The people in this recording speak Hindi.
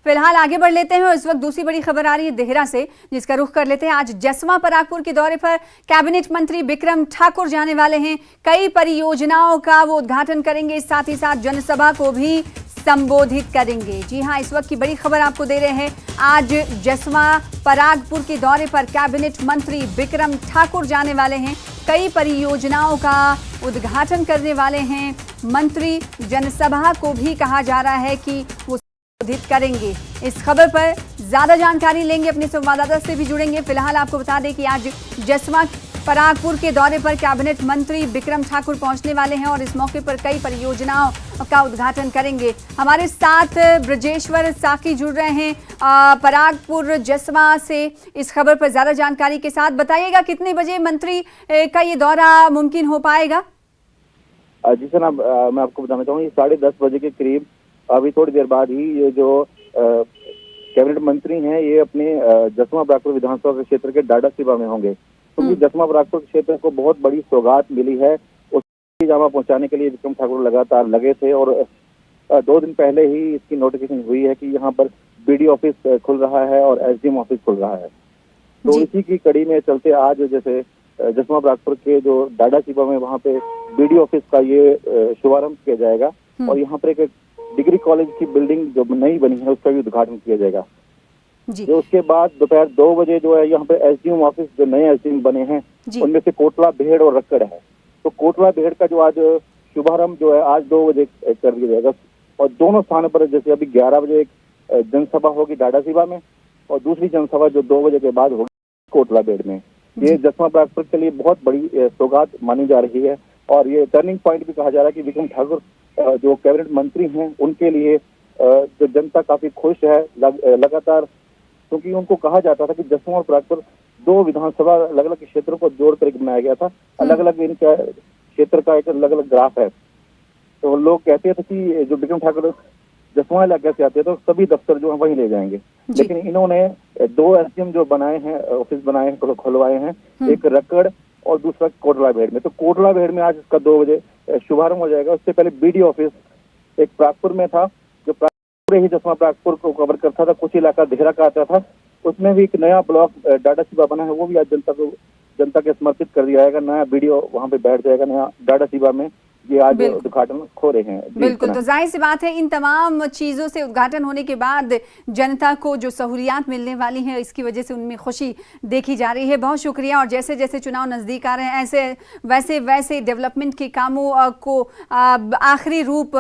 फिलहाल आगे बढ़ लेते हैं और इस वक्त दूसरी बड़ी खबर आ रही है देहरा से, जिसका रुख कर लेते हैं। आज जसवां परागपुर के दौरे पर कैबिनेट मंत्री बिक्रम ठाकुर जाने वाले हैं। कई परियोजनाओं का वो उद्घाटन करेंगे, साथ ही साथ जनसभा को भी संबोधित करेंगे। जी हां, इस वक्त की बड़ी खबर आपको दे रहे हैं। आज जसवां परागपुर के दौरे पर कैबिनेट मंत्री बिक्रम ठाकुर जाने वाले हैं। कई परियोजनाओं का उद्घाटन करने वाले हैं मंत्री। जनसभा को भी कहा जा रहा है कि वो संबोधित करेंगे। इस खबर पर ज्यादा जानकारी लेंगे, अपने संवाददाता से भी जुड़ेंगे। फिलहाल आपको बता दें कि आज जसवां परागपुर के दौरे पर कैबिनेट मंत्री बिक्रम ठाकुर पहुंचने वाले हैं और इस मौके पर कई परियोजनाओं का उद्घाटन करेंगे। हमारे साथ ब्रजेश्वर साकी जुड़ रहे हैं परागपुर जसवां से इस खबर पर ज्यादा जानकारी के साथ। बताइएगा कितने बजे मंत्री का ये दौरा मुमकिन हो पाएगा? जी सर, मैं आपको बताना चाहूँगी 10:30 बजे के करीब, अभी थोड़ी देर बाद ही ये जो कैबिनेट मंत्री हैं ये अपने जसवां परागपुर विधानसभा के क्षेत्र के डाडासीबा में होंगे, क्योंकि जसवां परागपुर क्षेत्र को बहुत बड़ी सौगात मिली है। उसकी जामा पहुंचाने के लिए बिक्रम ठाकुर लगातार लगे थे और 2 दिन पहले ही इसकी नोटिफिकेशन हुई है कि यहाँ पर बीडी ऑफिस खुल रहा है और एसडीएम ऑफिस खुल रहा है। तो इसी की कड़ी में चलते आज जैसे जसवां परागपुर के जो डाडासीबा में वहाँ पे बीडी ऑफिस का ये शुभारंभ किया जाएगा और यहाँ पर एक डिग्री कॉलेज की बिल्डिंग जो नई बनी है उसका भी उद्घाटन किया जाएगा। जो उसके बाद दोपहर 2 बजे जो है यहाँ पे एसडीएम ऑफिस जो नए एसडीएम बने हैं उनमें से कोटला भेड़ और रक्कड़ है। तो कोटला भेड़ का जो आज शुभारंभ जो है आज 2 बजे कर दिया जाएगा और दोनों स्थानों पर जैसे अभी 11 बजे एक जनसभा होगी डाडासीबा में और दूसरी जनसभा जो 2 बजे के बाद होगी कोटला भेड़ में। ये जसवां परागपुर के लिए बहुत बड़ी सौगात मानी जा रही है और ये टर्निंग पॉइंट भी कहा जा रहा है कि बिक्रम ठाकुर जो कैबिनेट मंत्री हैं उनके लिए जो जनता काफी खुश है लगातार, क्योंकि उनको कहा जाता था कि जसवां और परागपुर 2 विधानसभा अलग अलग क्षेत्रों को जोड़कर एक बनाया गया था। अलग अलग इनका क्षेत्र का एक अलग अलग ग्राफ है। तो लोग कहते थे कि जो बिक्रम ठाकुर जसवां इलाके से आते हैं तो सभी दफ्तर जो है वहीं ले जाएंगे, लेकिन इन्होंने 2 एसडीएम जो बनाए हैं, ऑफिस बनाए हैं, खुलवाए हैं, एक रक्कड़ और दूसरा कोटला भेड़ में। तो कोटला भेड़ में आज इसका 2 बजे शुभारंभ हो जाएगा। उससे पहले बीडी ऑफिस एक परागपुर में था, जो पूरे ही जसवां परागपुर को कवर करता था, कुछ इलाका देहरा का आता था। उसमें भी एक नया ब्लॉक डाडासीबा बना है, वो भी आज जनता के समर्पित कर दिया जाएगा। नया वीडियो वहां पे बैठ जाएगा नया डाडासीबा में। ये आज उद्घाटन हो रहे हैं। बिल्कुल, तो जाहिर सी बात है इन तमाम चीज़ों से उद्घाटन होने के बाद जनता को जो सहूलियात मिलने वाली हैं इसकी वजह से उनमें खुशी देखी जा रही है। बहुत शुक्रिया। और जैसे जैसे चुनाव नज़दीक आ रहे हैं वैसे वैसे डेवलपमेंट के कामों को आखिरी रूप